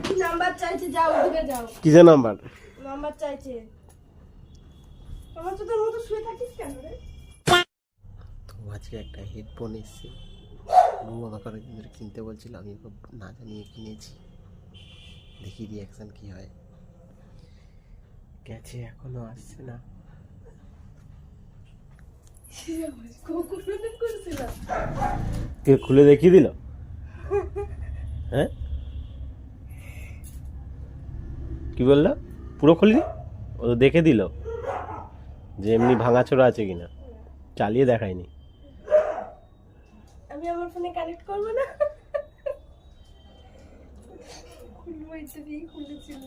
কি নাম্বার চাইছে, যাও ওদিকে যাও। কিসের নাম্বার? নাম্বার চাইছে। আমার তো তোর মতো শুয়ে থাকিস কেন রে? তো আজকে একটা হেডফোন এসছে, বউ আমাকে অনেকদিন ধরে কিনতে বলছিল, আমি ওকে না জানিয়ে কিনেছি। দেখি রিয়াকশন কি হয়। গেছে, এখনো আসছে না। খুলে দেখিয়ে দিল। হ্যাঁ, কি বললো? পুরো খুলিনি, ও তো দেখে দিল যে এমনি ভাঙাচোরা আছে কিনা, চালিয়ে দেখায়নি। আমি আমার ফোনে কানেক্ট করবো না? খুলবো, এটা দিয়ে খুলেছিল।